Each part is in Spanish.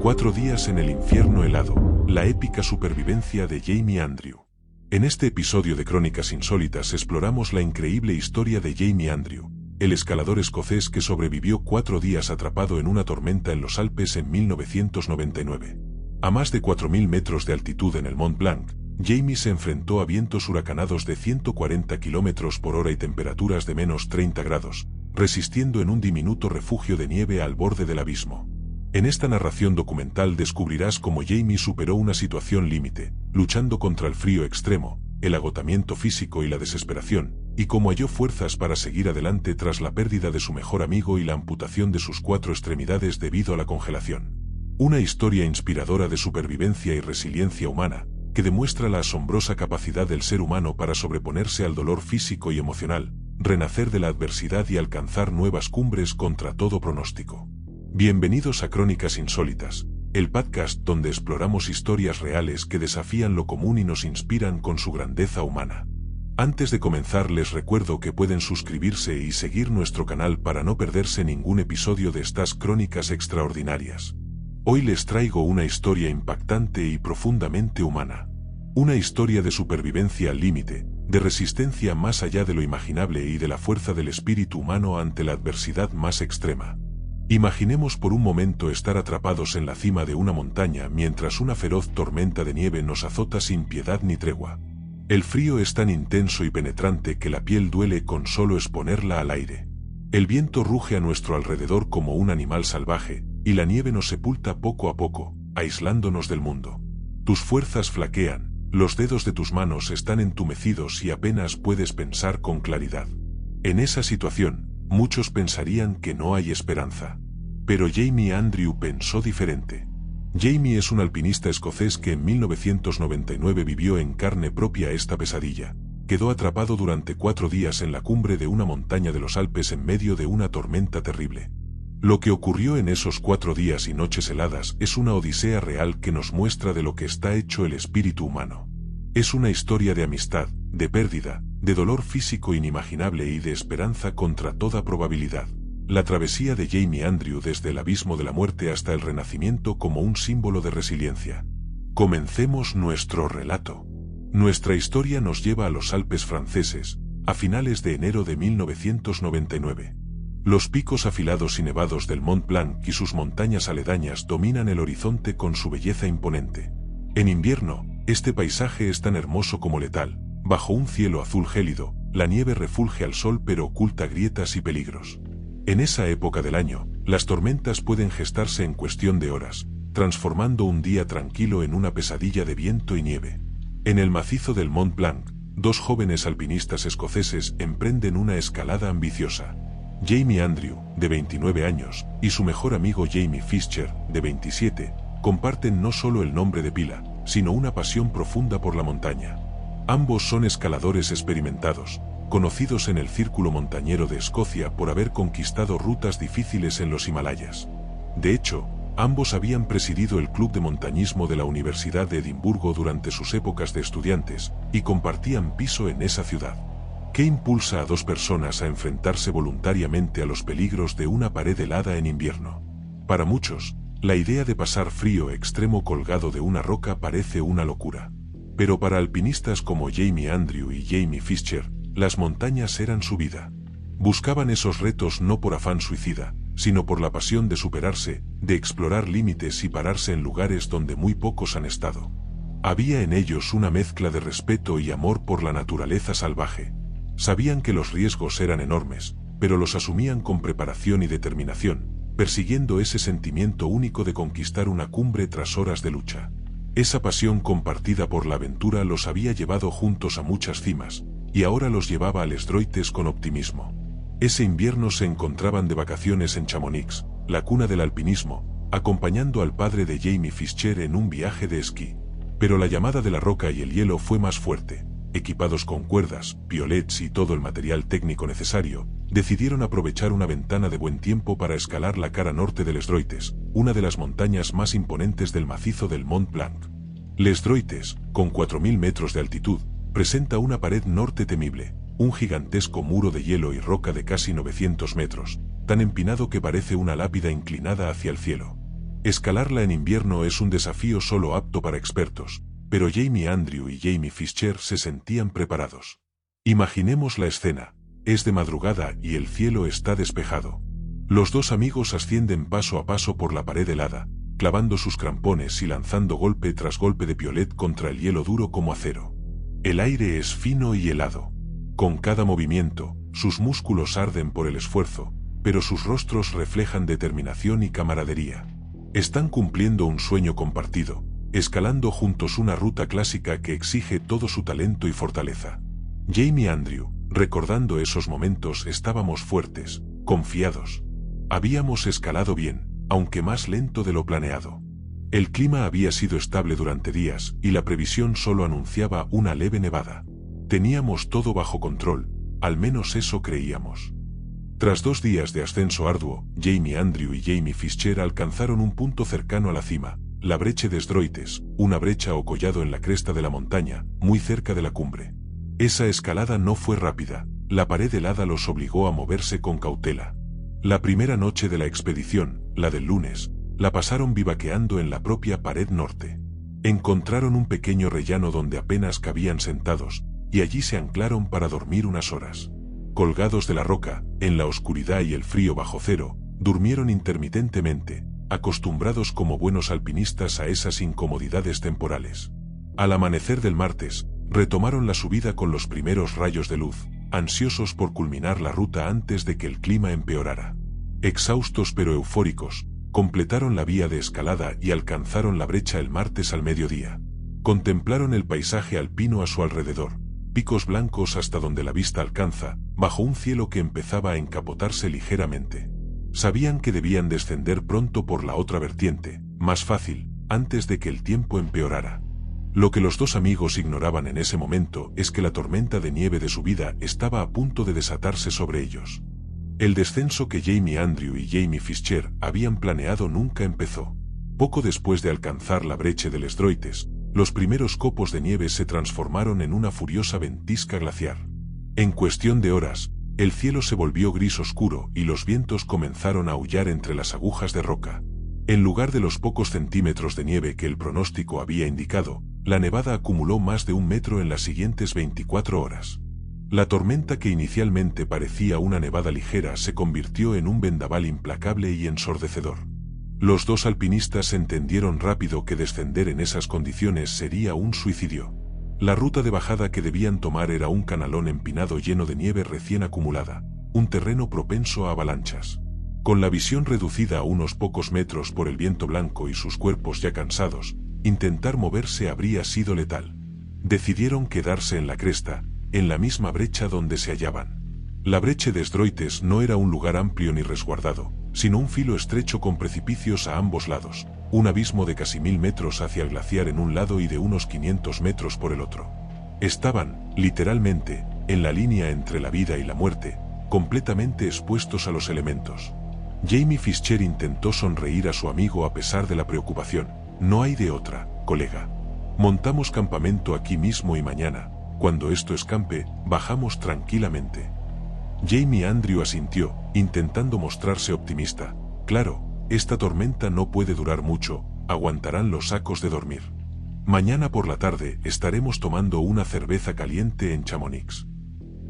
4 días en el infierno helado, la épica supervivencia de Jamie Andrew. En este episodio de Crónicas Insólitas exploramos la increíble historia de Jamie Andrew, el escalador escocés que sobrevivió 4 días atrapado en una tormenta en los Alpes en 1999. A más de 4.000 metros de altitud en el Mont Blanc, Jamie se enfrentó a vientos huracanados de 140 km por hora y temperaturas de menos 30 grados, resistiendo en un diminuto refugio de nieve al borde del abismo. En esta narración documental descubrirás cómo Jamie superó una situación límite, luchando contra el frío extremo, el agotamiento físico y la desesperación, y cómo halló fuerzas para seguir adelante tras la pérdida de su mejor amigo y la amputación de sus 4 extremidades debido a la congelación. Una historia inspiradora de supervivencia y resiliencia humana, que demuestra la asombrosa capacidad del ser humano para sobreponerse al dolor físico y emocional, renacer de la adversidad y alcanzar nuevas cumbres contra todo pronóstico. Bienvenidos a Crónicas Insólitas, el podcast donde exploramos historias reales que desafían lo común y nos inspiran con su grandeza humana. Antes de comenzar les recuerdo que pueden suscribirse y seguir nuestro canal para no perderse ningún episodio de estas crónicas extraordinarias. Hoy les traigo una historia impactante y profundamente humana. Una historia de supervivencia al límite, de resistencia más allá de lo imaginable y de la fuerza del espíritu humano ante la adversidad más extrema. Imaginemos por un momento estar atrapados en la cima de una montaña mientras una feroz tormenta de nieve nos azota sin piedad ni tregua. El frío es tan intenso y penetrante que la piel duele con solo exponerla al aire. El viento ruge a nuestro alrededor como un animal salvaje, y la nieve nos sepulta poco a poco, aislándonos del mundo. Tus fuerzas flaquean, los dedos de tus manos están entumecidos y apenas puedes pensar con claridad. En esa situación, muchos pensarían que no hay esperanza. Pero Jamie Andrew pensó diferente. Jamie es un alpinista escocés que en 1999 vivió en carne propia esta pesadilla. Quedó atrapado durante 4 días en la cumbre de una montaña de los Alpes en medio de una tormenta terrible. Lo que ocurrió en esos 4 días y noches heladas es una odisea real que nos muestra de lo que está hecho el espíritu humano. Es una historia de amistad, de pérdida, de dolor físico inimaginable y de esperanza contra toda probabilidad. La travesía de Jamie Andrew desde el abismo de la muerte hasta el renacimiento como un símbolo de resiliencia. Comencemos nuestro relato. Nuestra historia nos lleva a los Alpes franceses, a finales de enero de 1999. Los picos afilados y nevados del Mont Blanc y sus montañas aledañas dominan el horizonte con su belleza imponente. En invierno, este paisaje es tan hermoso como letal. Bajo un cielo azul gélido, la nieve refulge al sol pero oculta grietas y peligros. En esa época del año, las tormentas pueden gestarse en cuestión de horas, transformando un día tranquilo en una pesadilla de viento y nieve. En el macizo del Mont Blanc, 2 jóvenes alpinistas escoceses emprenden una escalada ambiciosa. Jamie Andrew, de 29 años, y su mejor amigo Jamie Fischer, de 27, comparten no solo el nombre de pila, sino una pasión profunda por la montaña. Ambos son escaladores experimentados, conocidos en el círculo montañero de Escocia por haber conquistado rutas difíciles en los Himalayas. De hecho, ambos habían presidido el club de montañismo de la Universidad de Edimburgo durante sus épocas de estudiantes, y compartían piso en esa ciudad. ¿Qué impulsa a 2 personas a enfrentarse voluntariamente a los peligros de una pared helada en invierno? Para muchos, la idea de pasar frío extremo colgado de una roca parece una locura. Pero para alpinistas como Jamie Andrew y Jamie Fischer, las montañas eran su vida. Buscaban esos retos no por afán suicida, sino por la pasión de superarse, de explorar límites y pararse en lugares donde muy pocos han estado. Había en ellos una mezcla de respeto y amor por la naturaleza salvaje. Sabían que los riesgos eran enormes, pero los asumían con preparación y determinación, persiguiendo ese sentimiento único de conquistar una cumbre tras horas de lucha. Esa pasión compartida por la aventura los había llevado juntos a muchas cimas, y ahora los llevaba al Esdroites con optimismo. Ese invierno se encontraban de vacaciones en Chamonix, la cuna del alpinismo, acompañando al padre de Jamie Fischer en un viaje de esquí. Pero la llamada de la roca y el hielo fue más fuerte. Equipados con cuerdas, piolets y todo el material técnico necesario, decidieron aprovechar una ventana de buen tiempo para escalar la cara norte del Esdroites, una de las montañas más imponentes del macizo del Mont Blanc. L'Esdroites, con 4.000 metros de altitud, presenta una pared norte temible, un gigantesco muro de hielo y roca de casi 900 metros, tan empinado que parece una lápida inclinada hacia el cielo. Escalarla en invierno es un desafío solo apto para expertos, pero Jamie Andrew y Jamie Fischer se sentían preparados. Imaginemos la escena. Es de madrugada y el cielo está despejado. Los dos amigos ascienden paso a paso por la pared helada, clavando sus crampones y lanzando golpe tras golpe de piolet contra el hielo duro como acero. El aire es fino y helado. Con cada movimiento, sus músculos arden por el esfuerzo, pero sus rostros reflejan determinación y camaradería. Están cumpliendo un sueño compartido, escalando juntos una ruta clásica que exige todo su talento y fortaleza. Jamie Andrew, recordando esos momentos, estábamos fuertes, confiados. Habíamos escalado bien, aunque más lento de lo planeado. El clima había sido estable durante días y la previsión solo anunciaba una leve nevada. Teníamos todo bajo control, al menos eso creíamos. Tras 2 días de ascenso arduo, Jamie Andrew y Jamie Fischer alcanzaron un punto cercano a la cima, la brecha de Sdroites, una brecha o collado en la cresta de la montaña, muy cerca de la cumbre. Esa escalada no fue rápida, la pared helada los obligó a moverse con cautela. La primera noche de la expedición, la del lunes, la pasaron vivaqueando en la propia pared norte. Encontraron un pequeño rellano donde apenas cabían sentados, y allí se anclaron para dormir unas horas. Colgados de la roca, en la oscuridad y el frío bajo cero, durmieron intermitentemente, acostumbrados como buenos alpinistas a esas incomodidades temporales. Al amanecer del martes, retomaron la subida con los primeros rayos de luz, ansiosos por culminar la ruta antes de que el clima empeorara. Exhaustos pero eufóricos, completaron la vía de escalada y alcanzaron la brecha el martes al mediodía. Contemplaron el paisaje alpino a su alrededor, picos blancos hasta donde la vista alcanza, bajo un cielo que empezaba a encapotarse ligeramente. Sabían que debían descender pronto por la otra vertiente, más fácil, antes de que el tiempo empeorara. Lo que los dos amigos ignoraban en ese momento es que la tormenta de nieve de subida estaba a punto de desatarse sobre ellos. El descenso que Jamie Andrew y Jamie Fischer habían planeado nunca empezó. Poco después de alcanzar la brecha del Sdroites, los primeros copos de nieve se transformaron en una furiosa ventisca glaciar. En cuestión de horas, el cielo se volvió gris oscuro y los vientos comenzaron a aullar entre las agujas de roca. En lugar de los pocos centímetros de nieve que el pronóstico había indicado, la nevada acumuló más de 1 metro en las siguientes 24 horas. La tormenta que inicialmente parecía una nevada ligera se convirtió en un vendaval implacable y ensordecedor. Los dos alpinistas entendieron rápido que descender en esas condiciones sería un suicidio. La ruta de bajada que debían tomar era un canalón empinado lleno de nieve recién acumulada, un terreno propenso a avalanchas. Con la visión reducida a unos pocos metros por el viento blanco y sus cuerpos ya cansados, intentar moverse habría sido letal. Decidieron quedarse en la cresta, en la misma brecha donde se hallaban. La brecha de Sdroites no era un lugar amplio ni resguardado, sino un filo estrecho con precipicios a ambos lados, un abismo de casi 1000 metros hacia el glaciar en un lado y de unos 500 metros por el otro. Estaban, literalmente, en la línea entre la vida y la muerte, completamente expuestos a los elementos. Jamie Fischer intentó sonreír a su amigo a pesar de la preocupación. No hay de otra, colega. Montamos campamento aquí mismo y mañana, cuando esto escampe, bajamos tranquilamente. Jamie Andrew asintió, intentando mostrarse optimista. Claro, esta tormenta no puede durar mucho, aguantarán los sacos de dormir. Mañana por la tarde estaremos tomando una cerveza caliente en Chamonix.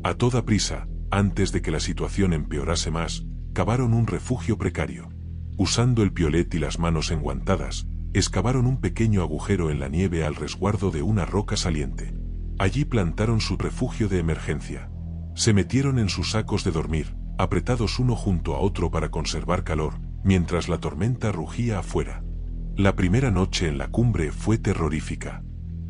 A toda prisa, antes de que la situación empeorase más, cavaron un refugio precario. Usando el piolet y las manos enguantadas, excavaron un pequeño agujero en la nieve al resguardo de una roca saliente. Allí plantaron su refugio de emergencia. Se metieron en sus sacos de dormir, apretados uno junto a otro para conservar calor, mientras la tormenta rugía afuera. La primera noche en la cumbre fue terrorífica.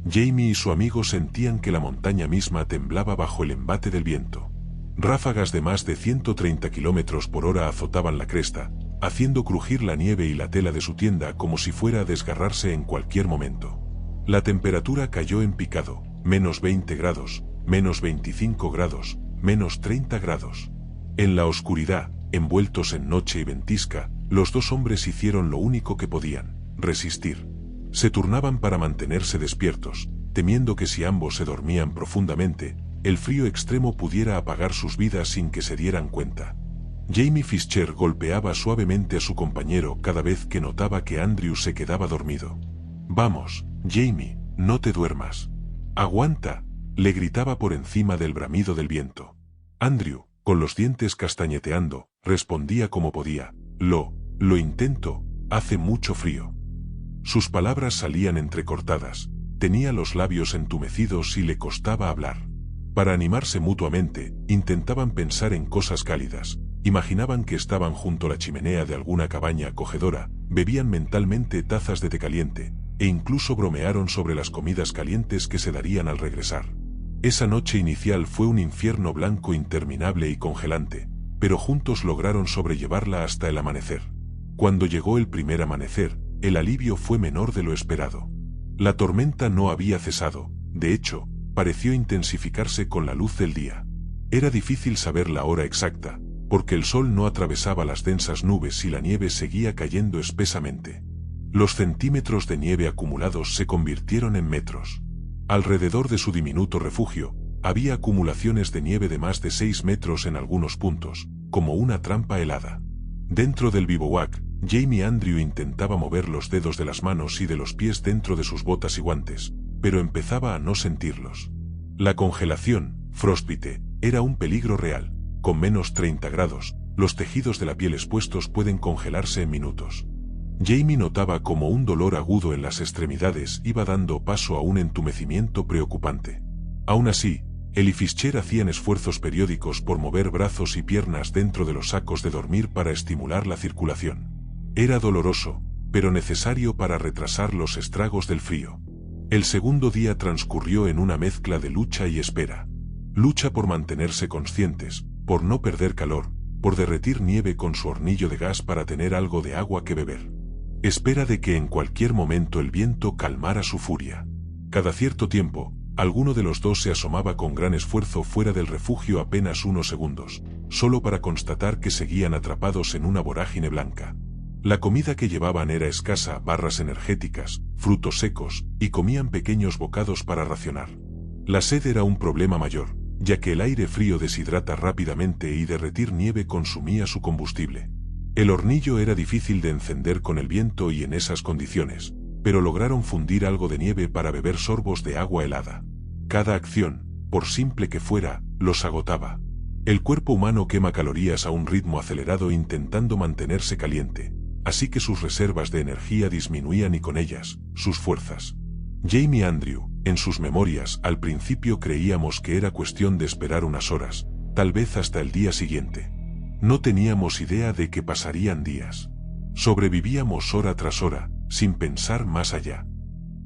Jamie y su amigo sentían que la montaña misma temblaba bajo el embate del viento. Ráfagas de más de 130 km por hora azotaban la cresta, haciendo crujir la nieve y la tela de su tienda como si fuera a desgarrarse en cualquier momento. La temperatura cayó en picado, menos 20 grados, menos 25 grados, menos 30 grados. En la oscuridad, envueltos en noche y ventisca, los dos hombres hicieron lo único que podían, resistir. Se turnaban para mantenerse despiertos, temiendo que si ambos se dormían profundamente, el frío extremo pudiera apagar sus vidas sin que se dieran cuenta. Jamie Fischer golpeaba suavemente a su compañero cada vez que notaba que Andrew se quedaba dormido. «Vamos, Jamie, no te duermas. Aguanta», le gritaba por encima del bramido del viento. Andrew, con los dientes castañeteando, respondía como podía: Lo intento, hace mucho frío». Sus palabras salían entrecortadas, tenía los labios entumecidos y le costaba hablar. Para animarse mutuamente, intentaban pensar en cosas cálidas, imaginaban que estaban junto a la chimenea de alguna cabaña acogedora, bebían mentalmente tazas de té caliente, e incluso bromearon sobre las comidas calientes que se darían al regresar. Esa noche inicial fue un infierno blanco interminable y congelante, pero juntos lograron sobrellevarla hasta el amanecer. Cuando llegó el primer amanecer, el alivio fue menor de lo esperado. La tormenta no había cesado, de hecho, pareció intensificarse con la luz del día. Era difícil saber la hora exacta, porque el sol no atravesaba las densas nubes y la nieve seguía cayendo espesamente. Los centímetros de nieve acumulados se convirtieron en metros. Alrededor de su diminuto refugio, había acumulaciones de nieve de más de 6 metros en algunos puntos, como una trampa helada. Dentro del bivouac, Jamie Andrew intentaba mover los dedos de las manos y de los pies dentro de sus botas y guantes, pero empezaba a no sentirlos. La congelación, frostbite, era un peligro real. Con menos 30 grados, los tejidos de la piel expuestos pueden congelarse en minutos. Jamie notaba como un dolor agudo en las extremidades iba dando paso a un entumecimiento preocupante. Aún así, él y Fischer hacían esfuerzos periódicos por mover brazos y piernas dentro de los sacos de dormir para estimular la circulación. Era doloroso, pero necesario para retrasar los estragos del frío. El segundo día transcurrió en una mezcla de lucha y espera. Lucha por mantenerse conscientes, por no perder calor, por derretir nieve con su hornillo de gas para tener algo de agua que beber. Espera de que en cualquier momento el viento calmara su furia. Cada cierto tiempo, alguno de los dos se asomaba con gran esfuerzo fuera del refugio apenas unos segundos, solo para constatar que seguían atrapados en una vorágine blanca. La comida que llevaban era escasa: barras energéticas, frutos secos, y comían pequeños bocados para racionar. La sed era un problema mayor, ya que el aire frío deshidrata rápidamente y derretir nieve consumía su combustible. El hornillo era difícil de encender con el viento y en esas condiciones, pero lograron fundir algo de nieve para beber sorbos de agua helada. Cada acción, por simple que fuera, los agotaba. El cuerpo humano quema calorías a un ritmo acelerado intentando mantenerse caliente, así que sus reservas de energía disminuían y con ellas, sus fuerzas. Jamie Andrew, en sus memorias, al principio creíamos que era cuestión de esperar unas horas, tal vez hasta el día siguiente. No teníamos idea de que pasarían días. Sobrevivíamos hora tras hora, sin pensar más allá.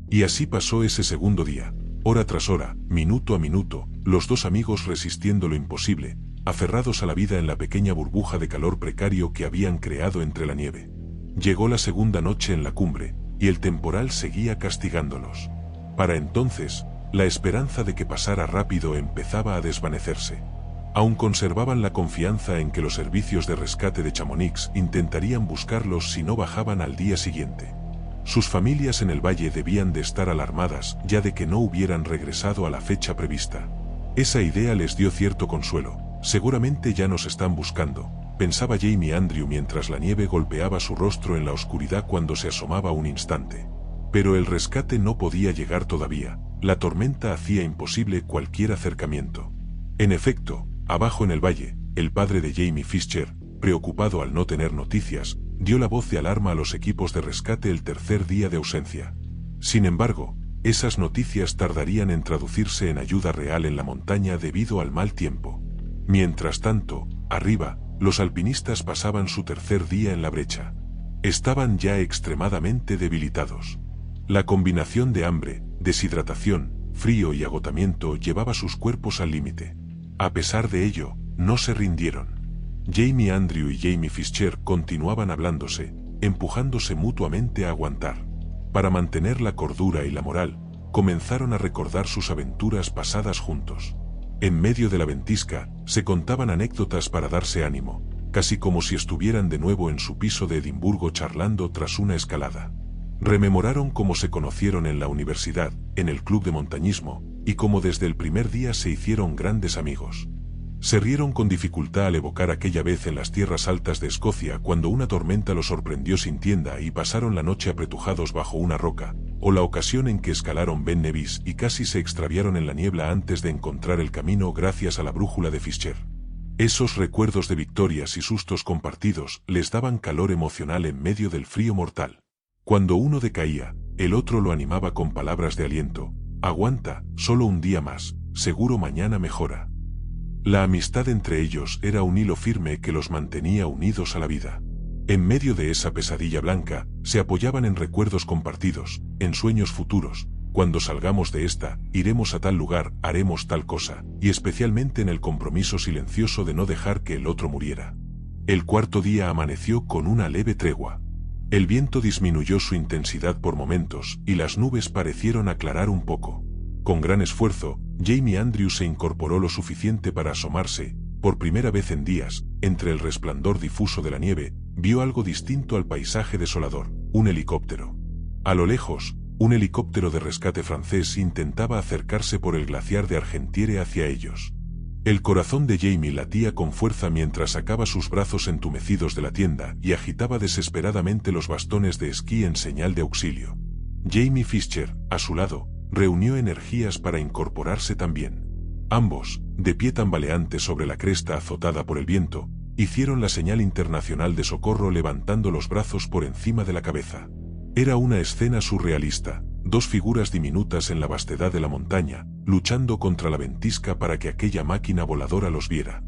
Y así pasó ese segundo día, hora tras hora, minuto a minuto, los dos amigos resistiendo lo imposible, aferrados a la vida en la pequeña burbuja de calor precario que habían creado entre la nieve. Llegó la segunda noche en la cumbre, y el temporal seguía castigándolos. Para entonces, la esperanza de que pasara rápido empezaba a desvanecerse. Aún conservaban la confianza en que los servicios de rescate de Chamonix intentarían buscarlos si no bajaban al día siguiente. Sus familias en el valle debían de estar alarmadas ya de que no hubieran regresado a la fecha prevista. Esa idea les dio cierto consuelo. Seguramente ya nos están buscando, pensaba Jamie Andrew mientras la nieve golpeaba su rostro en la oscuridad cuando se asomaba un instante. Pero el rescate no podía llegar todavía, la tormenta hacía imposible cualquier acercamiento. En efecto, abajo en el valle, el padre de Jamie Fischer, preocupado al no tener noticias, dio la voz de alarma a los equipos de rescate el tercer día de ausencia. Sin embargo, esas noticias tardarían en traducirse en ayuda real en la montaña debido al mal tiempo. Mientras tanto, arriba, los alpinistas pasaban su tercer día en la brecha. Estaban ya extremadamente debilitados. La combinación de hambre, deshidratación, frío y agotamiento llevaba sus cuerpos al límite. A pesar de ello, no se rindieron. Jamie Andrew y Jamie Fischer continuaban hablándose, empujándose mutuamente a aguantar. Para mantener la cordura y la moral, comenzaron a recordar sus aventuras pasadas juntos. En medio de la ventisca, se contaban anécdotas para darse ánimo, casi como si estuvieran de nuevo en su piso de Edimburgo charlando tras una escalada. Rememoraron cómo se conocieron en la universidad, en el club de montañismo, y cómo desde el primer día se hicieron grandes amigos. Se rieron con dificultad al evocar aquella vez en las tierras altas de Escocia cuando una tormenta los sorprendió sin tienda y pasaron la noche apretujados bajo una roca, o la ocasión en que escalaron Ben Nevis y casi se extraviaron en la niebla antes de encontrar el camino gracias a la brújula de Fischer. Esos recuerdos de victorias y sustos compartidos les daban calor emocional en medio del frío mortal. Cuando uno decaía, el otro lo animaba con palabras de aliento. Aguanta, solo un día más, seguro mañana mejora. La amistad entre ellos era un hilo firme que los mantenía unidos a la vida. En medio de esa pesadilla blanca, se apoyaban en recuerdos compartidos, en sueños futuros. Cuando salgamos de esta, iremos a tal lugar, haremos tal cosa, y especialmente en el compromiso silencioso de no dejar que el otro muriera. El cuarto día amaneció con una leve tregua. El viento disminuyó su intensidad por momentos, y las nubes parecieron aclarar un poco. Con gran esfuerzo, Jamie Andrews se incorporó lo suficiente para asomarse, por primera vez en días, entre el resplandor difuso de la nieve, vio algo distinto al paisaje desolador, un helicóptero. A lo lejos, un helicóptero de rescate francés intentaba acercarse por el glaciar de Argentiere hacia ellos. El corazón de Jamie latía con fuerza mientras sacaba sus brazos entumecidos de la tienda y agitaba desesperadamente los bastones de esquí en señal de auxilio. Jamie Fischer, a su lado, reunió energías para incorporarse también. Ambos, de pie tambaleantes sobre la cresta azotada por el viento, hicieron la señal internacional de socorro levantando los brazos por encima de la cabeza. Era una escena surrealista, dos figuras diminutas en la vastedad de la montaña, luchando contra la ventisca para que aquella máquina voladora los viera.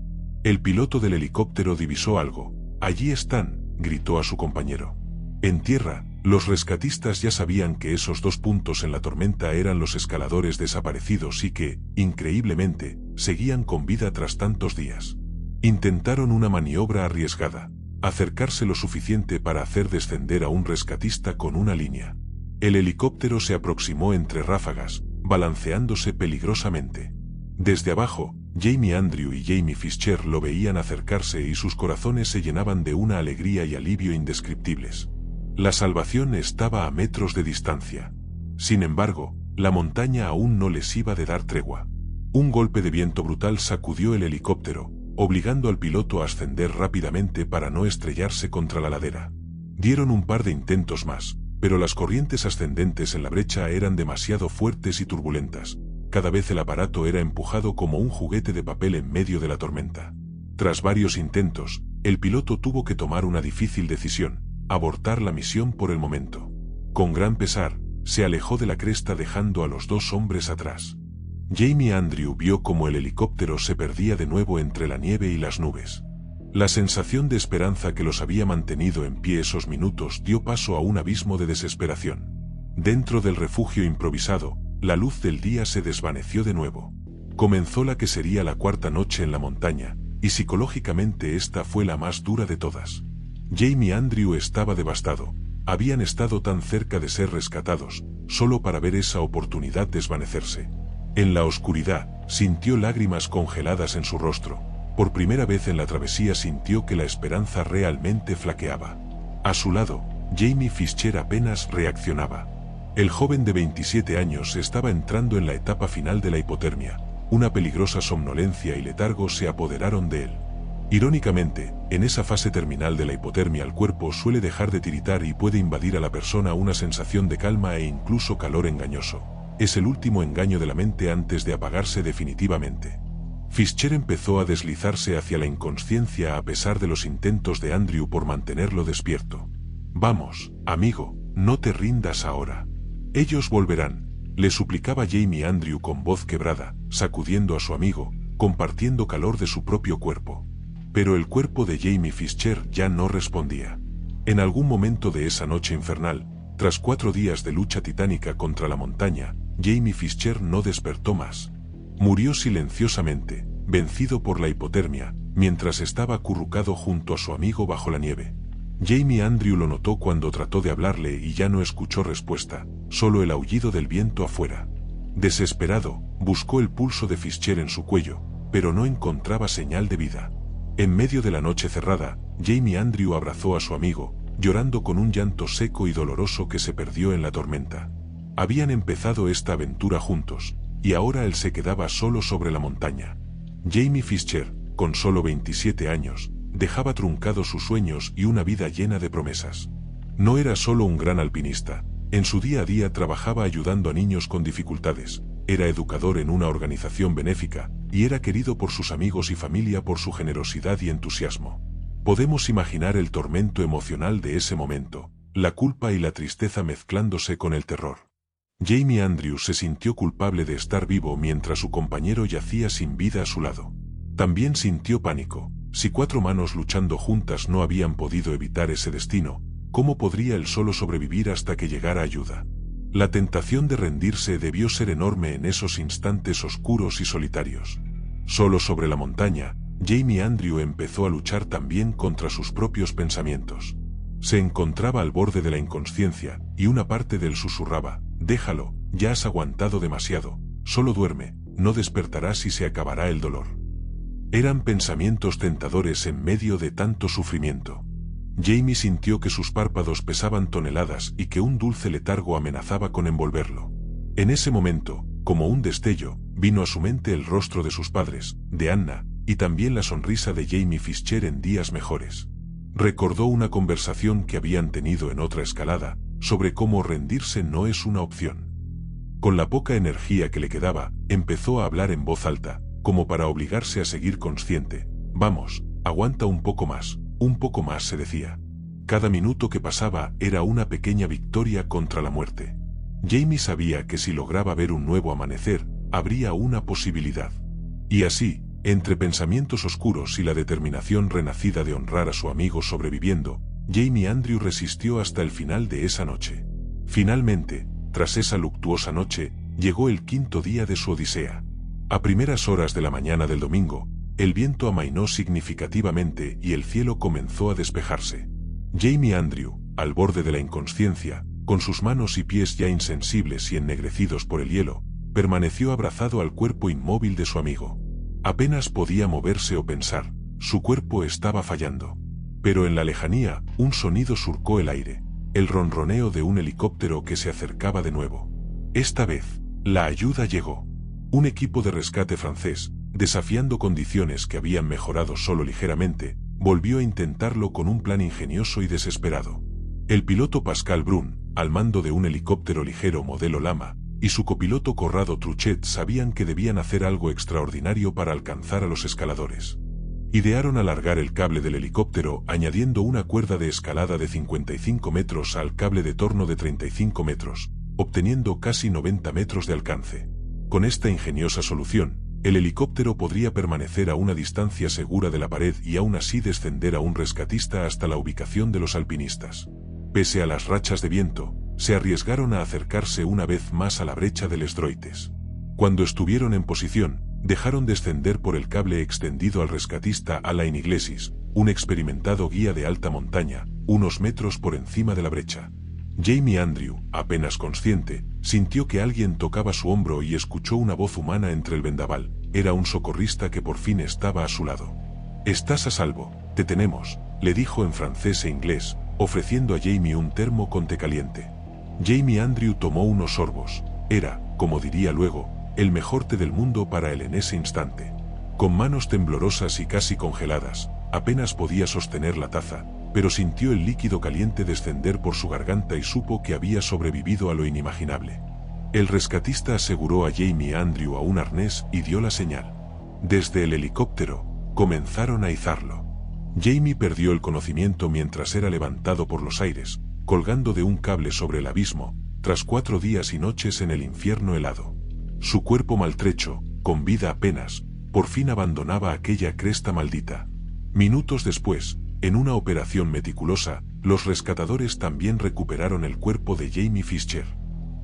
El piloto del helicóptero divisó algo. «Allí están», gritó a su compañero. En tierra, los rescatistas ya sabían que esos dos puntos en la tormenta eran los escaladores desaparecidos y que, increíblemente, seguían con vida tras tantos días. Intentaron una maniobra arriesgada, acercarse lo suficiente para hacer descender a un rescatista con una línea. El helicóptero se aproximó entre ráfagas, balanceándose peligrosamente. Desde abajo, Jamie Andrew y Jamie Fischer lo veían acercarse y sus corazones se llenaban de una alegría y alivio indescriptibles. La salvación estaba a metros de distancia. Sin embargo, la montaña aún no les iba de dar tregua. Un golpe de viento brutal sacudió el helicóptero, obligando al piloto a ascender rápidamente para no estrellarse contra la ladera. Dieron un par de intentos más, pero las corrientes ascendentes en la brecha eran demasiado fuertes y turbulentas. Cada vez el aparato era empujado como un juguete de papel en medio de la tormenta. Tras varios intentos, el piloto tuvo que tomar una difícil decisión: abortar la misión por el momento. Con gran pesar, se alejó de la cresta dejando a los dos hombres atrás. Jamie Andrew vio cómo el helicóptero se perdía de nuevo entre la nieve y las nubes. La sensación de esperanza que los había mantenido en pie esos minutos dio paso a un abismo de desesperación. Dentro del refugio improvisado, la luz del día se desvaneció de nuevo. Comenzó la que sería la cuarta noche en la montaña, y psicológicamente esta fue la más dura de todas. Jamie Andrew estaba devastado. Habían estado tan cerca de ser rescatados, solo para ver esa oportunidad desvanecerse. En la oscuridad, sintió lágrimas congeladas en su rostro. Por primera vez en la travesía sintió que la esperanza realmente flaqueaba. A su lado, Jamie Fischer apenas reaccionaba. El joven de 27 años estaba entrando en la etapa final de la hipotermia. Una peligrosa somnolencia y letargo se apoderaron de él. Irónicamente, en esa fase terminal de la hipotermia el cuerpo suele dejar de tiritar y puede invadir a la persona una sensación de calma e incluso calor engañoso. Es el último engaño de la mente antes de apagarse definitivamente. Fischer empezó a deslizarse hacia la inconsciencia a pesar de los intentos de Andrew por mantenerlo despierto. «Vamos, amigo, no te rindas ahora. Ellos volverán», le suplicaba Jamie Andrew con voz quebrada, sacudiendo a su amigo, compartiendo calor de su propio cuerpo. Pero el cuerpo de Jamie Fischer ya no respondía. En algún momento de esa noche infernal, tras 4 días de lucha titánica contra la montaña, Jamie Fischer no despertó más. Murió silenciosamente, vencido por la hipotermia, mientras estaba acurrucado junto a su amigo bajo la nieve. Jamie Andrew lo notó cuando trató de hablarle y ya no escuchó respuesta, solo el aullido del viento afuera. Desesperado, buscó el pulso de Fischer en su cuello, pero no encontraba señal de vida. En medio de la noche cerrada, Jamie Andrew abrazó a su amigo, llorando con un llanto seco y doloroso que se perdió en la tormenta. Habían empezado esta aventura juntos, y ahora él se quedaba solo sobre la montaña. Jamie Fischer, con solo 27 años, dejaba truncados sus sueños y una vida llena de promesas. No era solo un gran alpinista, en su día a día trabajaba ayudando a niños con dificultades, era educador en una organización benéfica, y era querido por sus amigos y familia por su generosidad y entusiasmo. Podemos imaginar el tormento emocional de ese momento, la culpa y la tristeza mezclándose con el terror. Jamie Andrews se sintió culpable de estar vivo mientras su compañero yacía sin vida a su lado. También sintió pánico. Si 4 manos luchando juntas no habían podido evitar ese destino, ¿cómo podría él solo sobrevivir hasta que llegara ayuda? La tentación de rendirse debió ser enorme en esos instantes oscuros y solitarios. Solo sobre la montaña, Jamie Andrews empezó a luchar también contra sus propios pensamientos. Se encontraba al borde de la inconsciencia, y una parte de él susurraba: «Déjalo, ya has aguantado demasiado, solo duerme, no despertarás y se acabará el dolor». Eran pensamientos tentadores en medio de tanto sufrimiento. Jamie sintió que sus párpados pesaban toneladas y que un dulce letargo amenazaba con envolverlo. En ese momento, como un destello, vino a su mente el rostro de sus padres, de Anna, y también la sonrisa de Jamie Fischer en días mejores. Recordó una conversación que habían tenido en otra escalada, sobre cómo rendirse no es una opción. Con la poca energía que le quedaba, empezó a hablar en voz alta, como para obligarse a seguir consciente. «Vamos, aguanta un poco más», se decía. Cada minuto que pasaba era una pequeña victoria contra la muerte. Jamie sabía que si lograba ver un nuevo amanecer, habría una posibilidad. Y así, entre pensamientos oscuros y la determinación renacida de honrar a su amigo sobreviviendo, Jamie Andrews resistió hasta el final de esa noche. Finalmente, tras esa luctuosa noche, llegó el 5.º día de su odisea. A primeras horas de la mañana del domingo, el viento amainó significativamente y el cielo comenzó a despejarse. Jamie Andrews, al borde de la inconsciencia, con sus manos y pies ya insensibles y ennegrecidos por el hielo, permaneció abrazado al cuerpo inmóvil de su amigo. Apenas podía moverse o pensar, su cuerpo estaba fallando. Pero en la lejanía, un sonido surcó el aire, el ronroneo de un helicóptero que se acercaba de nuevo. Esta vez, la ayuda llegó. Un equipo de rescate francés, desafiando condiciones que habían mejorado solo ligeramente, volvió a intentarlo con un plan ingenioso y desesperado. El piloto Pascal Brun, al mando de un helicóptero ligero modelo Lama, y su copiloto Corrado Truchet sabían que debían hacer algo extraordinario para alcanzar a los escaladores. Idearon alargar el cable del helicóptero añadiendo una cuerda de escalada de 55 metros al cable de torno de 35 metros, obteniendo casi 90 metros de alcance. Con esta ingeniosa solución, el helicóptero podría permanecer a una distancia segura de la pared y aún así descender a un rescatista hasta la ubicación de los alpinistas. Pese a las rachas de viento, se arriesgaron a acercarse una vez más a la brecha del Esdroites. Cuando estuvieron en posición, dejaron descender por el cable extendido al rescatista Alain Iglesias, un experimentado guía de alta montaña, unos metros por encima de la brecha. Jamie Andrews, apenas consciente, sintió que alguien tocaba su hombro y escuchó una voz humana entre el vendaval. Era un socorrista que por fin estaba a su lado. «Estás a salvo, te tenemos», le dijo en francés e inglés, ofreciendo a Jamie un termo con té caliente. Jamie Andrews tomó unos sorbos. Era, como diría luego, el mejor té del mundo para él en ese instante. Con manos temblorosas y casi congeladas, apenas podía sostener la taza, pero sintió el líquido caliente descender por su garganta y supo que había sobrevivido a lo inimaginable. El rescatista aseguró a Jamie Andrews a un arnés y dio la señal. Desde el helicóptero, comenzaron a izarlo. Jamie perdió el conocimiento mientras era levantado por los aires, colgando de un cable sobre el abismo, tras 4 días y noches en el infierno helado. Su cuerpo maltrecho, con vida apenas, por fin abandonaba aquella cresta maldita. Minutos después, en una operación meticulosa, los rescatadores también recuperaron el cuerpo de Jamie Fischer.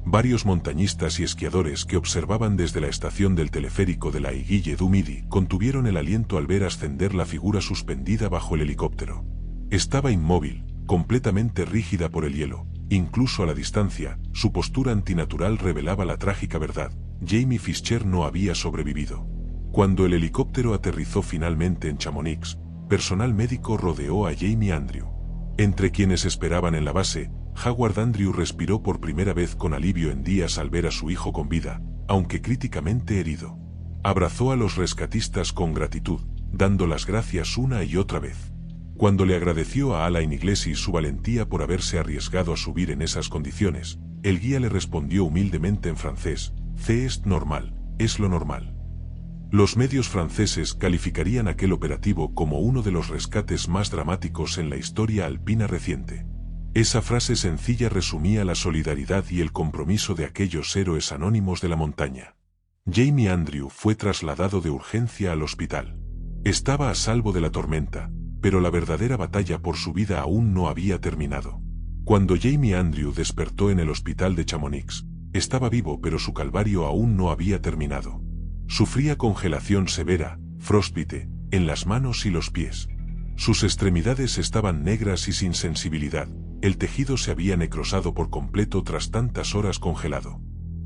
Varios montañistas y esquiadores que observaban desde la estación del teleférico de la Aiguille du Midi contuvieron el aliento al ver ascender la figura suspendida bajo el helicóptero. Estaba inmóvil, completamente rígida por el hielo. Incluso a la distancia, su postura antinatural revelaba la trágica verdad: Jamie Fischer no había sobrevivido. Cuando el helicóptero aterrizó finalmente en Chamonix, personal médico rodeó a Jamie Andrews. Entre quienes esperaban en la base, Howard Andrews respiró por primera vez con alivio en días al ver a su hijo con vida, aunque críticamente herido. Abrazó a los rescatistas con gratitud, dando las gracias una y otra vez. Cuando le agradeció a Alain Iglesias su valentía por haberse arriesgado a subir en esas condiciones, el guía le respondió humildemente en francés: «C'est normal, es lo normal». Los medios franceses calificarían aquel operativo como uno de los rescates más dramáticos en la historia alpina reciente. Esa frase sencilla resumía la solidaridad y el compromiso de aquellos héroes anónimos de la montaña. Jamie Andrew fue trasladado de urgencia al hospital. Estaba a salvo de la tormenta, pero la verdadera batalla por su vida aún no había terminado. Cuando Jamie Andrew despertó en el hospital de Chamonix, estaba vivo, pero su calvario aún no había terminado. Sufría congelación severa, frostbite, en las manos y los pies. Sus extremidades estaban negras y sin sensibilidad, el tejido se había necrosado por completo tras tantas horas congelado.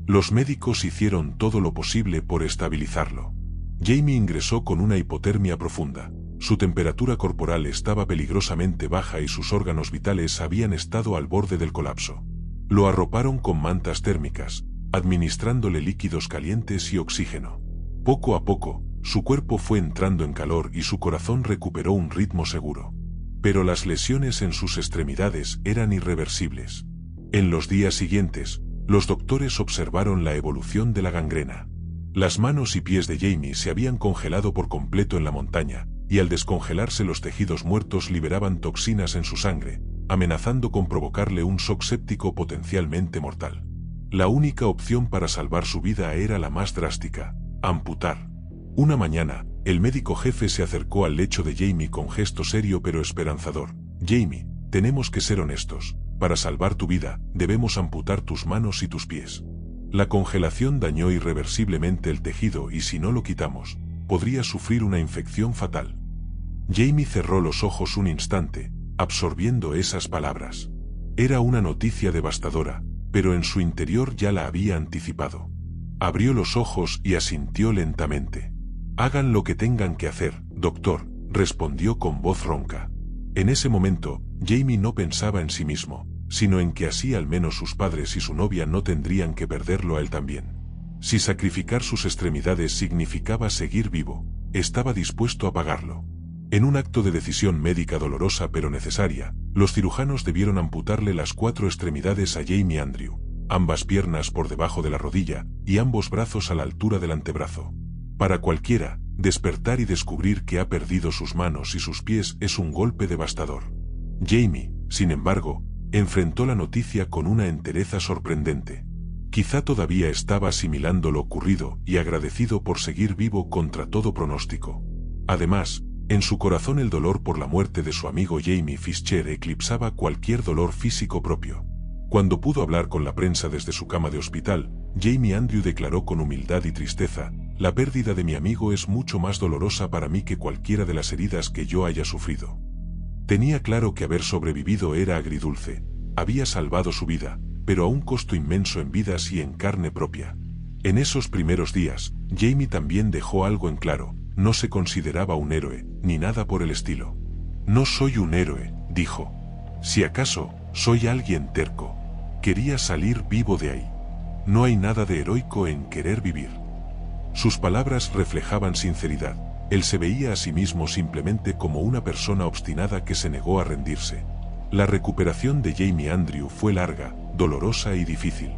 Los médicos hicieron todo lo posible por estabilizarlo. Jamie ingresó con una hipotermia profunda. Su temperatura corporal estaba peligrosamente baja y sus órganos vitales habían estado al borde del colapso. Lo arroparon con mantas térmicas, administrándole líquidos calientes y oxígeno. Poco a poco, su cuerpo fue entrando en calor y su corazón recuperó un ritmo seguro. Pero las lesiones en sus extremidades eran irreversibles. En los días siguientes, los doctores observaron la evolución de la gangrena. Las manos y pies de Jamie se habían congelado por completo en la montaña, y al descongelarse los tejidos muertos liberaban toxinas en su sangre, amenazando con provocarle un shock séptico potencialmente mortal. La única opción para salvar su vida era la más drástica: amputar. Una mañana, el médico jefe se acercó al lecho de Jamie con gesto serio pero esperanzador. «Jamie, tenemos que ser honestos. Para salvar tu vida, debemos amputar tus manos y tus pies. La congelación dañó irreversiblemente el tejido y si no lo quitamos, podría sufrir una infección fatal». Jamie cerró los ojos un instante, absorbiendo esas palabras. Era una noticia devastadora, pero en su interior ya la había anticipado. Abrió los ojos y asintió lentamente. «Hagan lo que tengan que hacer, doctor», respondió con voz ronca. En ese momento, Jamie no pensaba en sí mismo, sino en que así al menos sus padres y su novia no tendrían que perderlo a él también. Si sacrificar sus extremidades significaba seguir vivo, estaba dispuesto a pagarlo. En un acto de decisión médica dolorosa pero necesaria, los cirujanos debieron amputarle las 4 extremidades a Jamie Andrew, ambas piernas por debajo de la rodilla y ambos brazos a la altura del antebrazo. Para cualquiera, despertar y descubrir que ha perdido sus manos y sus pies es un golpe devastador. Jamie, sin embargo, enfrentó la noticia con una entereza sorprendente. Quizá todavía estaba asimilando lo ocurrido y agradecido por seguir vivo contra todo pronóstico. Además, en su corazón el dolor por la muerte de su amigo Jamie Fischer eclipsaba cualquier dolor físico propio. Cuando pudo hablar con la prensa desde su cama de hospital, Jamie Andrew declaró con humildad y tristeza: «La pérdida de mi amigo es mucho más dolorosa para mí que cualquiera de las heridas que yo haya sufrido». Tenía claro que haber sobrevivido era agridulce. Había salvado su vida, pero a un costo inmenso en vidas y en carne propia. En esos primeros días, Jamie también dejó algo en claro: no se consideraba un héroe, ni nada por el estilo. «No soy un héroe», dijo. «Si acaso, soy alguien terco. Quería salir vivo de ahí. No hay nada de heroico en querer vivir». Sus palabras reflejaban sinceridad. Él se veía a sí mismo simplemente como una persona obstinada que se negó a rendirse. La recuperación de Jamie Andrew fue larga, dolorosa y difícil.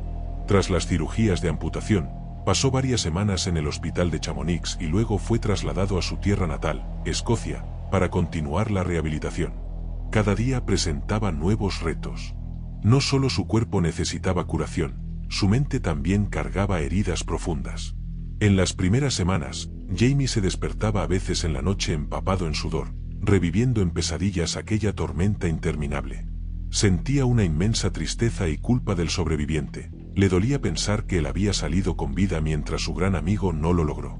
Tras las cirugías de amputación, pasó varias semanas en el hospital de Chamonix y luego fue trasladado a su tierra natal, Escocia, para continuar la rehabilitación. Cada día presentaba nuevos retos. No solo su cuerpo necesitaba curación, su mente también cargaba heridas profundas. En las primeras semanas, Jamie se despertaba a veces en la noche empapado en sudor, reviviendo en pesadillas aquella tormenta interminable. Sentía una inmensa tristeza y culpa del sobreviviente. Le dolía pensar que él había salido con vida mientras su gran amigo no lo logró.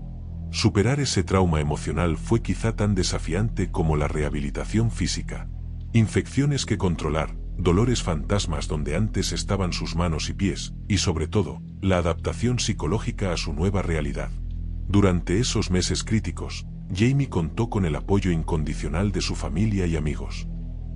Superar ese trauma emocional fue quizá tan desafiante como la rehabilitación física. Infecciones que controlar, dolores fantasmas donde antes estaban sus manos y pies, y sobre todo, la adaptación psicológica a su nueva realidad. Durante esos meses críticos, Jamie contó con el apoyo incondicional de su familia y amigos.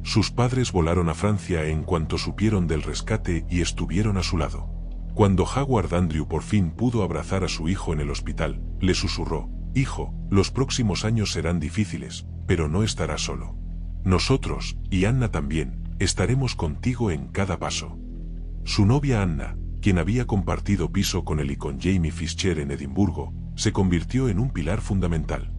Sus padres volaron a Francia en cuanto supieron del rescate y estuvieron a su lado. Cuando Howard Andrew por fin pudo abrazar a su hijo en el hospital, le susurró: Hijo, los próximos años serán difíciles, pero no estarás solo. Nosotros, y Anna también, estaremos contigo en cada paso. Su novia Anna, quien había compartido piso con él y con Jamie Fischer en Edimburgo, se convirtió en un pilar fundamental.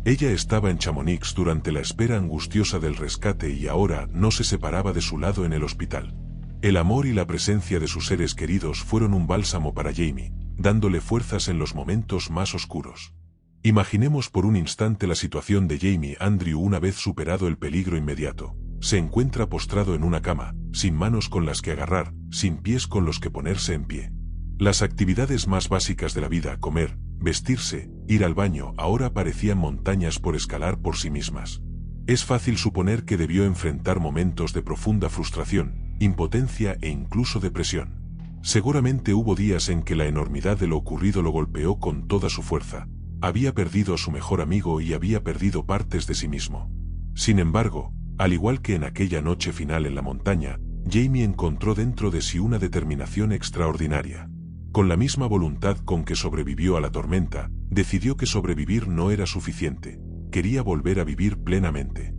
Ella estaba en Chamonix durante la espera angustiosa del rescate y ahora no se separaba de su lado en el hospital. El amor y la presencia de sus seres queridos fueron un bálsamo para Jamie, dándole fuerzas en los momentos más oscuros. Imaginemos por un instante la situación de Jamie Andrew una vez superado el peligro inmediato. Se encuentra postrado en una cama, sin manos con las que agarrar, sin pies con los que ponerse en pie. Las actividades más básicas de la vida, comer, vestirse, ir al baño, ahora parecían montañas por escalar por sí mismas. Es fácil suponer que debió enfrentar momentos de profunda frustración, impotencia e incluso depresión. Seguramente hubo días en que la enormidad de lo ocurrido lo golpeó con toda su fuerza. Había perdido a su mejor amigo y había perdido partes de sí mismo. Sin embargo, al igual que en aquella noche final en la montaña, Jamie encontró dentro de sí una determinación extraordinaria. Con la misma voluntad con que sobrevivió a la tormenta, decidió que sobrevivir no era suficiente, quería volver a vivir plenamente.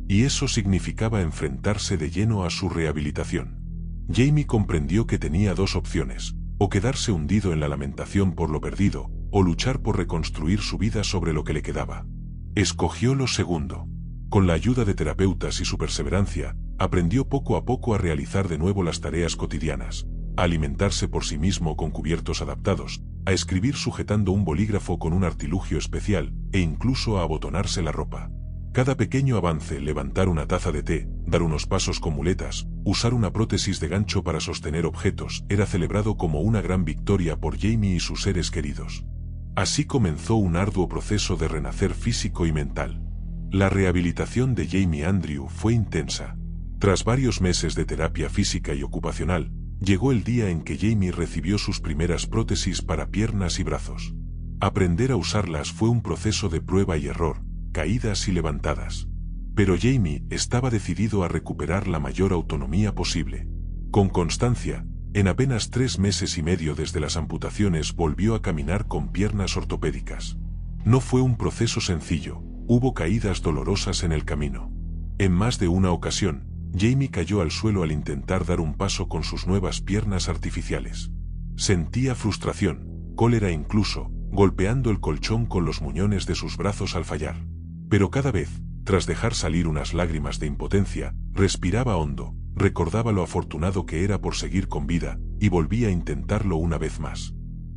Y eso significaba enfrentarse de lleno a su rehabilitación. Jamie comprendió que tenía dos opciones, o quedarse hundido en la lamentación por lo perdido, o luchar por reconstruir su vida sobre lo que le quedaba. Escogió lo segundo. Con la ayuda de terapeutas y su perseverancia, aprendió poco a poco a realizar de nuevo las tareas cotidianas, a alimentarse por sí mismo con cubiertos adaptados, a escribir sujetando un bolígrafo con un artilugio especial, e incluso a abotonarse la ropa. Cada pequeño avance, levantar una taza de té, dar unos pasos con muletas, usar una prótesis de gancho para sostener objetos, era celebrado como una gran victoria por Jamie y sus seres queridos. Así comenzó un arduo proceso de renacer físico y mental. La rehabilitación de Jamie Andrew fue intensa. Tras varios meses de terapia física y ocupacional, llegó el día en que Jamie recibió sus primeras prótesis para piernas y brazos. Aprender a usarlas fue un proceso de prueba y error, caídas y levantadas. Pero Jamie estaba decidido a recuperar la mayor autonomía posible. Con constancia, en apenas 3 meses y medio desde las amputaciones volvió a caminar con piernas ortopédicas. No fue un proceso sencillo, hubo caídas dolorosas en el camino. En más de una ocasión, Jamie cayó al suelo al intentar dar un paso con sus nuevas piernas artificiales. Sentía frustración, cólera incluso, golpeando el colchón con los muñones de sus brazos al fallar. Pero cada vez, tras dejar salir unas lágrimas de impotencia, respiraba hondo, recordaba lo afortunado que era por seguir con vida, y volvía a intentarlo una vez más.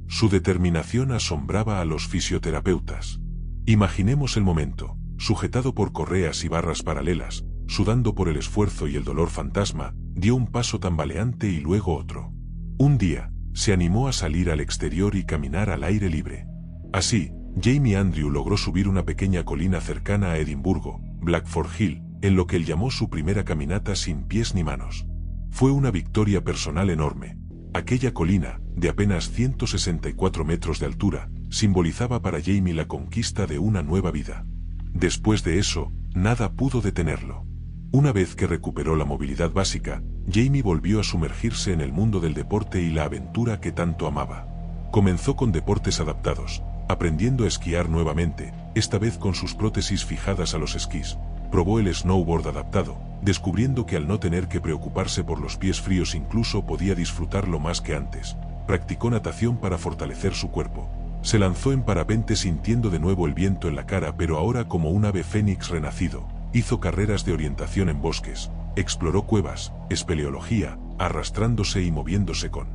Su determinación asombraba a los fisioterapeutas. Imaginemos el momento, sujetado por correas y barras paralelas, sudando por el esfuerzo y el dolor fantasma, dio un paso tambaleante y luego otro. Un día, se animó a salir al exterior y caminar al aire libre. Así, Jamie Andrew logró subir una pequeña colina cercana a Edimburgo, Blackford Hill, en lo que él llamó su primera caminata sin pies ni manos. Fue una victoria personal enorme. Aquella colina, de apenas 164 metros de altura, simbolizaba para Jamie la conquista de una nueva vida. Después de eso, nada pudo detenerlo. Una vez que recuperó la movilidad básica, Jamie volvió a sumergirse en el mundo del deporte y la aventura que tanto amaba. Comenzó con deportes adaptados, aprendiendo a esquiar nuevamente, esta vez con sus prótesis fijadas a los esquís. Probó el snowboard adaptado, descubriendo que al no tener que preocuparse por los pies fríos incluso podía disfrutarlo más que antes. Practicó natación para fortalecer su cuerpo. Se lanzó en parapente sintiendo de nuevo el viento en la cara, pero ahora como un ave fénix renacido. Hizo carreras de orientación en bosques, exploró cuevas, espeleología, arrastrándose y moviéndose con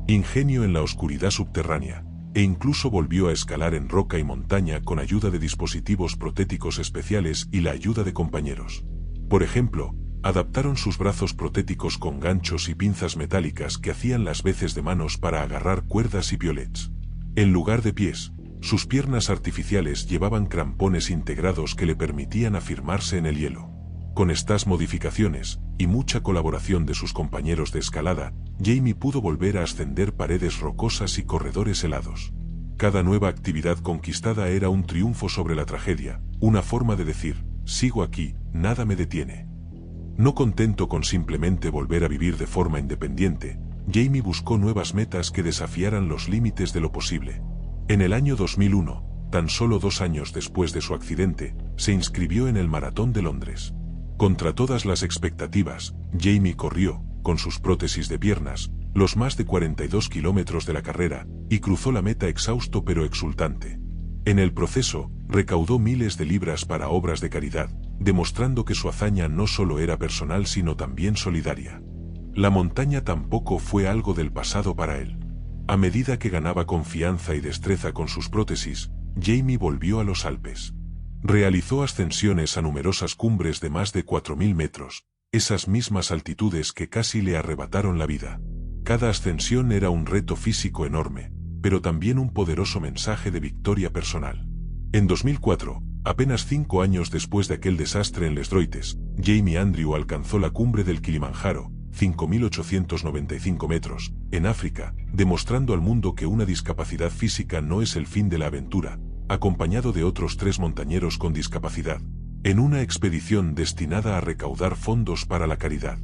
ingenio en la oscuridad subterránea, e incluso volvió a escalar en roca y montaña con ayuda de dispositivos protéticos especiales y la ayuda de compañeros. Por ejemplo, adaptaron sus brazos protéticos con ganchos y pinzas metálicas que hacían las veces de manos para agarrar cuerdas y piolets. En lugar de pies, sus piernas artificiales llevaban crampones integrados que le permitían afirmarse en el hielo. Con estas modificaciones, y mucha colaboración de sus compañeros de escalada, Jamie pudo volver a ascender paredes rocosas y corredores helados. Cada nueva actividad conquistada era un triunfo sobre la tragedia, una forma de decir, sigo aquí, nada me detiene. No contento con simplemente volver a vivir de forma independiente, Jamie buscó nuevas metas que desafiaran los límites de lo posible. En el año 2001, tan solo 2 años después de su accidente, se inscribió en el Maratón de Londres. Contra todas las expectativas, Jamie corrió, con sus prótesis de piernas, los más de 42 kilómetros de la carrera, y cruzó la meta exhausto pero exultante. En el proceso, recaudó miles de libras para obras de caridad, demostrando que su hazaña no solo era personal sino también solidaria. La montaña tampoco fue algo del pasado para él. A medida que ganaba confianza y destreza con sus prótesis, Jamie volvió a los Alpes. Realizó ascensiones a numerosas cumbres de más de 4000 metros, esas mismas altitudes que casi le arrebataron la vida. Cada ascensión era un reto físico enorme, pero también un poderoso mensaje de victoria personal. En 2004, apenas 5 años después de aquel desastre en Les Droites, Jamie Andrew alcanzó la cumbre del Kilimanjaro, 5.895 metros, en África, demostrando al mundo que una discapacidad física no es el fin de la aventura, acompañado de otros 3 montañeros con discapacidad, en una expedición destinada a recaudar fondos para la caridad.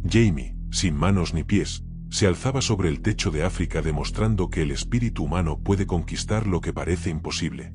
Jamie, sin manos ni pies, se alzaba sobre el techo de África demostrando que el espíritu humano puede conquistar lo que parece imposible.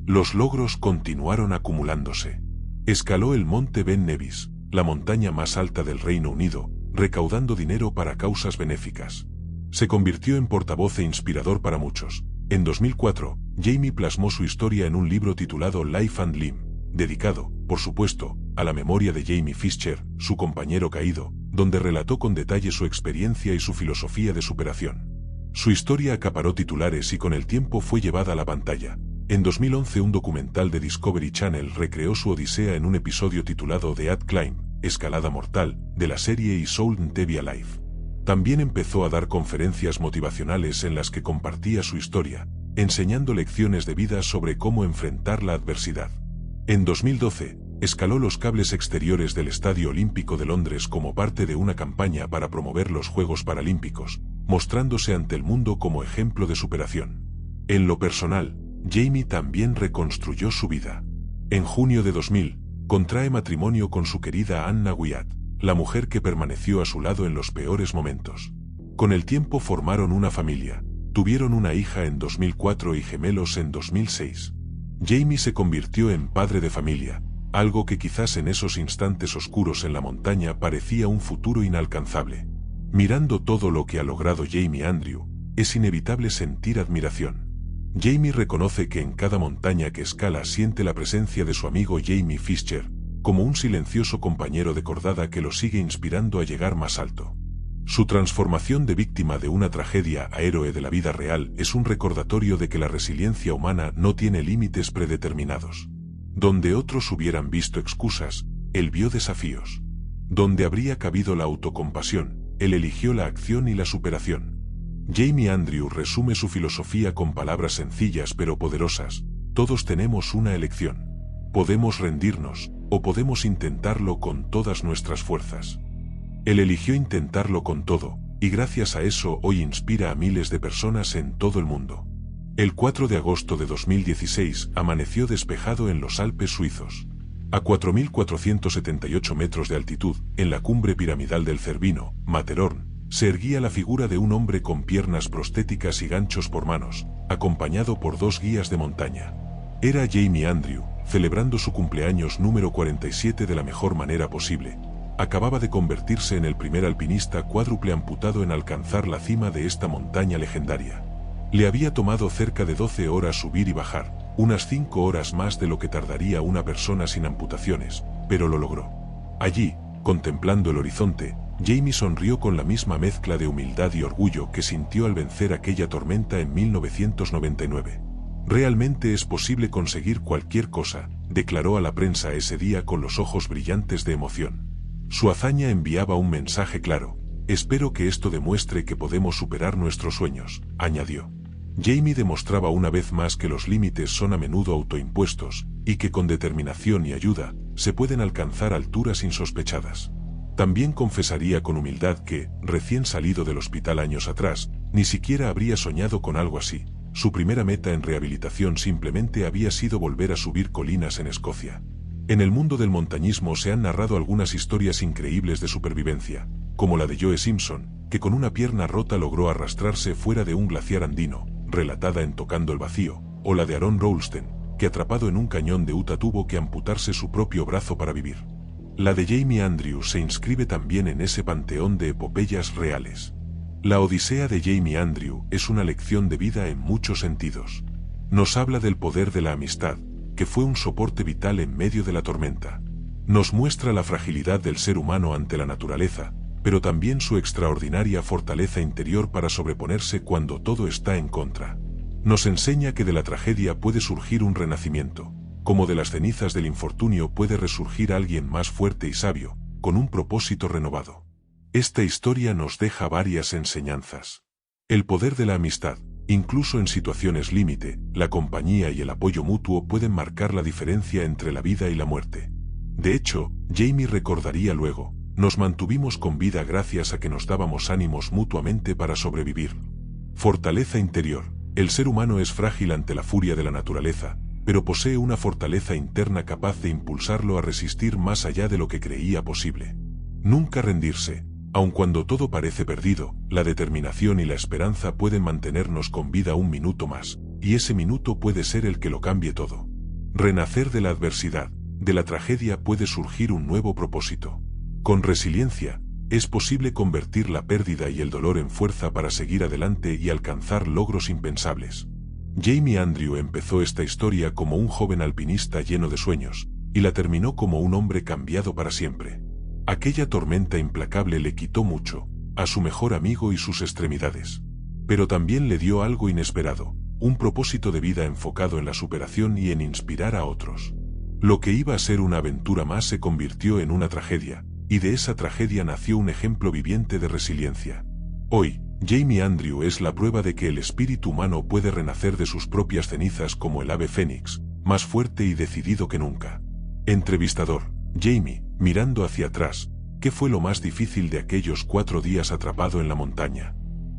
Los logros continuaron acumulándose. Escaló el monte Ben Nevis, la montaña más alta del Reino Unido, recaudando dinero para causas benéficas. Se convirtió en portavoz e inspirador para muchos. En 2004, Jamie plasmó su historia en un libro titulado Life and Limb, dedicado, por supuesto, a la memoria de Jamie Fischer, su compañero caído, donde relató con detalle su experiencia y su filosofía de superación. Su historia acaparó titulares y con el tiempo fue llevada a la pantalla. En 2011 un documental de Discovery Channel recreó su odisea en un episodio titulado The Ad Climb, Escalada Mortal, de la serie Is Soul Tevia Life. También empezó a dar conferencias motivacionales en las que compartía su historia, enseñando lecciones de vida sobre cómo enfrentar la adversidad. En 2012, escaló los cables exteriores del Estadio Olímpico de Londres como parte de una campaña para promover los Juegos Paralímpicos, mostrándose ante el mundo como ejemplo de superación. En lo personal, Jamie también reconstruyó su vida. En junio de 2000, contrae matrimonio con su querida Anna Wyatt, la mujer que permaneció a su lado en los peores momentos. Con el tiempo formaron una familia, tuvieron una hija en 2004 y gemelos en 2006. Jamie se convirtió en padre de familia, algo que quizás en esos instantes oscuros en la montaña parecía un futuro inalcanzable. Mirando todo lo que ha logrado Jamie Andrew, es inevitable sentir admiración. Jamie reconoce que en cada montaña que escala siente la presencia de su amigo Jamie Fischer, como un silencioso compañero de cordada que lo sigue inspirando a llegar más alto. Su transformación de víctima de una tragedia a héroe de la vida real es un recordatorio de que la resiliencia humana no tiene límites predeterminados. Donde otros hubieran visto excusas, él vio desafíos. Donde habría cabido la autocompasión, él eligió la acción y la superación. Jamie Andrew resume su filosofía con palabras sencillas pero poderosas: todos tenemos una elección. Podemos rendirnos, o podemos intentarlo con todas nuestras fuerzas. Él eligió intentarlo con todo, y gracias a eso hoy inspira a miles de personas en todo el mundo. El 4 de agosto de 2016 amaneció despejado en los Alpes suizos. A 4.478 metros de altitud, en la cumbre piramidal del Cervino, Matterhorn, se erguía la figura de un hombre con piernas prostéticas y ganchos por manos, acompañado por 2 guías de montaña. Era Jamie Andrew, celebrando su cumpleaños número 47 de la mejor manera posible. Acababa de convertirse en el primer alpinista cuádruple amputado en alcanzar la cima de esta montaña legendaria. Le había tomado cerca de 12 horas subir y bajar, unas 5 horas más de lo que tardaría una persona sin amputaciones, pero lo logró. Allí, contemplando el horizonte, Jamie sonrió con la misma mezcla de humildad y orgullo que sintió al vencer aquella tormenta en 1999. Realmente es posible conseguir cualquier cosa, declaró a la prensa ese día con los ojos brillantes de emoción. Su hazaña enviaba un mensaje claro: espero que esto demuestre que podemos superar nuestros sueños, añadió. Jamie demostraba una vez más que los límites son a menudo autoimpuestos, y que con determinación y ayuda, se pueden alcanzar alturas insospechadas. También confesaría con humildad que, recién salido del hospital años atrás, ni siquiera habría soñado con algo así. Su primera meta en rehabilitación simplemente había sido volver a subir colinas en Escocia. En el mundo del montañismo se han narrado algunas historias increíbles de supervivencia, como la de Joe Simpson, que con una pierna rota logró arrastrarse fuera de un glaciar andino, relatada en Tocando el Vacío, o la de Aaron Rowlston, que atrapado en un cañón de Utah tuvo que amputarse su propio brazo para vivir. La de Jamie Andrews se inscribe también en ese panteón de epopeyas reales. La Odisea de Jamie Andrews es una lección de vida en muchos sentidos. Nos habla del poder de la amistad, que fue un soporte vital en medio de la tormenta. Nos muestra la fragilidad del ser humano ante la naturaleza, pero también su extraordinaria fortaleza interior para sobreponerse cuando todo está en contra. Nos enseña que de la tragedia puede surgir un renacimiento, como de las cenizas del infortunio puede resurgir alguien más fuerte y sabio, con un propósito renovado. Esta historia nos deja varias enseñanzas. El poder de la amistad, incluso en situaciones límite, la compañía y el apoyo mutuo pueden marcar la diferencia entre la vida y la muerte. De hecho, Jamie recordaría luego, nos mantuvimos con vida gracias a que nos dábamos ánimos mutuamente para sobrevivir. Fortaleza interior. El ser humano es frágil ante la furia de la naturaleza, pero posee una fortaleza interna capaz de impulsarlo a resistir más allá de lo que creía posible. Nunca rendirse. Aun cuando todo parece perdido, la determinación y la esperanza pueden mantenernos con vida un minuto más, y ese minuto puede ser el que lo cambie todo. Renacer de la adversidad, de la tragedia puede surgir un nuevo propósito. Con resiliencia, es posible convertir la pérdida y el dolor en fuerza para seguir adelante y alcanzar logros impensables. Jamie Andrews empezó esta historia como un joven alpinista lleno de sueños, y la terminó como un hombre cambiado para siempre. Aquella tormenta implacable le quitó mucho, a su mejor amigo y sus extremidades. Pero también le dio algo inesperado, un propósito de vida enfocado en la superación y en inspirar a otros. Lo que iba a ser una aventura más se convirtió en una tragedia, y de esa tragedia nació un ejemplo viviente de resiliencia. Hoy, Jamie Andrews es la prueba de que el espíritu humano puede renacer de sus propias cenizas como el ave fénix, más fuerte y decidido que nunca. Entrevistador. Jamie, mirando hacia atrás, ¿qué fue lo más difícil de aquellos 4 días atrapado en la montaña?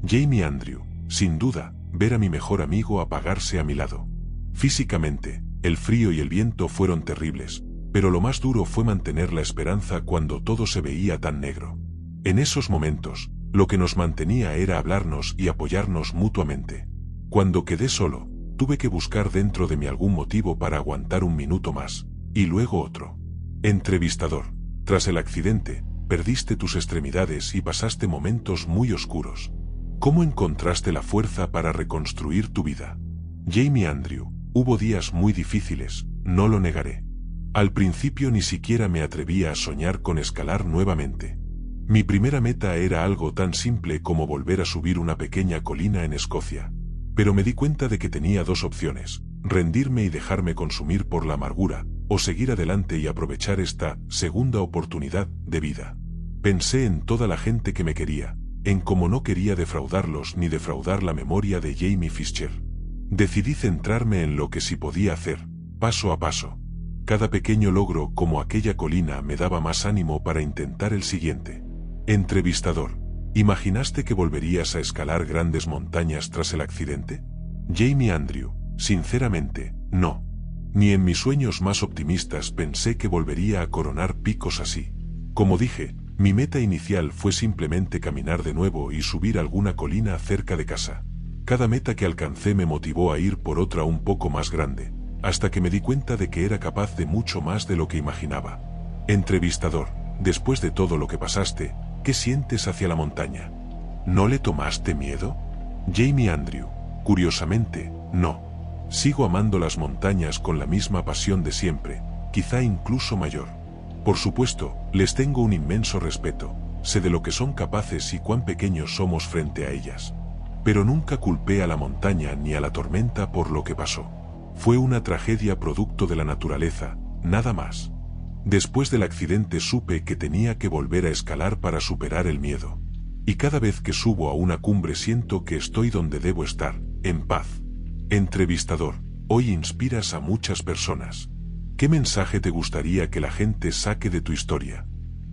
Jamie Andrews, sin duda, ver a mi mejor amigo apagarse a mi lado. Físicamente, el frío y el viento fueron terribles, pero lo más duro fue mantener la esperanza cuando todo se veía tan negro. En esos momentos, lo que nos mantenía era hablarnos y apoyarnos mutuamente. Cuando quedé solo, tuve que buscar dentro de mí algún motivo para aguantar un minuto más, y luego otro. Entrevistador. Tras el accidente, perdiste tus extremidades y pasaste momentos muy oscuros. ¿Cómo encontraste la fuerza para reconstruir tu vida? Jamie Andrews. Hubo días muy difíciles, no lo negaré. Al principio ni siquiera me atrevía a soñar con escalar nuevamente. Mi primera meta era algo tan simple como volver a subir una pequeña colina en Escocia. Pero me di cuenta de que tenía 2 opciones, rendirme y dejarme consumir por la amargura, o seguir adelante y aprovechar esta segunda oportunidad de vida. Pensé en toda la gente que me quería, en cómo no quería defraudarlos ni defraudar la memoria de Jamie Fischer. Decidí centrarme en lo que sí podía hacer, paso a paso. Cada pequeño logro como aquella colina me daba más ánimo para intentar el siguiente. Entrevistador. ¿Imaginaste que volverías a escalar grandes montañas tras el accidente? Jamie Andrews. Sinceramente, no. Ni en mis sueños más optimistas pensé que volvería a coronar picos así. Como dije, mi meta inicial fue simplemente caminar de nuevo y subir alguna colina cerca de casa. Cada meta que alcancé me motivó a ir por otra un poco más grande, hasta que me di cuenta de que era capaz de mucho más de lo que imaginaba. Entrevistador. Después de todo lo que pasaste, ¿qué sientes hacia la montaña? ¿No le tomaste miedo? Jamie Andrews. Curiosamente, no. Sigo amando las montañas con la misma pasión de siempre, quizá incluso mayor. Por supuesto, les tengo un inmenso respeto, sé de lo que son capaces y cuán pequeños somos frente a ellas. Pero nunca culpé a la montaña ni a la tormenta por lo que pasó. Fue una tragedia producto de la naturaleza, nada más. Después del accidente supe que tenía que volver a escalar para superar el miedo. Y cada vez que subo a una cumbre siento que estoy donde debo estar, en paz. Entrevistador. Hoy inspiras a muchas personas. ¿Qué mensaje te gustaría que la gente saque de tu historia?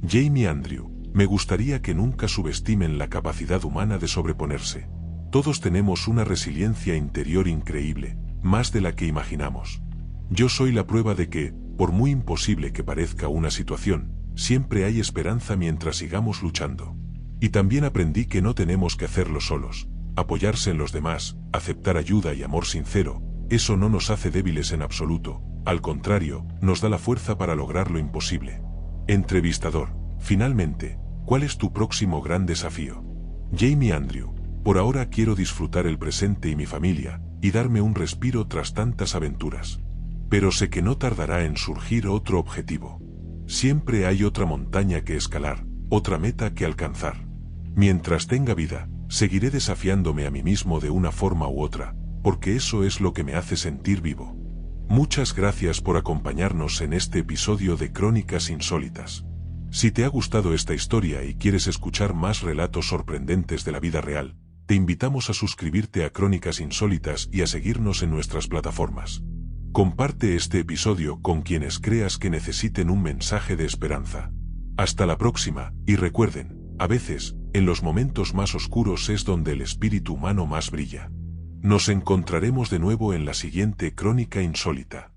Jamie Andrews. Me gustaría que nunca subestimen la capacidad humana de sobreponerse. Todos tenemos una resiliencia interior increíble, más de la que imaginamos. Yo soy la prueba de que, por muy imposible que parezca una situación, siempre hay esperanza mientras sigamos luchando. Y también aprendí que no tenemos que hacerlo solos. Apoyarse en los demás, aceptar ayuda y amor sincero, Eso no nos hace débiles en absoluto, al contrario, nos da la fuerza para lograr lo imposible. Entrevistador, finalmente, ¿cuál es tu próximo gran desafío? Jamie Andrew, por ahora quiero disfrutar el presente y mi familia, y darme un respiro tras tantas aventuras. Pero sé que no tardará en surgir otro objetivo. Siempre hay otra montaña que escalar, otra meta que alcanzar. Mientras tenga vida, seguiré desafiándome a mí mismo de una forma u otra, porque eso es lo que me hace sentir vivo. Muchas gracias por acompañarnos en este episodio de Crónicas Insólitas. Si te ha gustado esta historia y quieres escuchar más relatos sorprendentes de la vida real, te invitamos a suscribirte a Crónicas Insólitas y a seguirnos en nuestras plataformas. Comparte este episodio con quienes creas que necesiten un mensaje de esperanza. Hasta la próxima, y recuerden, a veces, en los momentos más oscuros es donde el espíritu humano más brilla. Nos encontraremos de nuevo en la siguiente Crónica Insólita.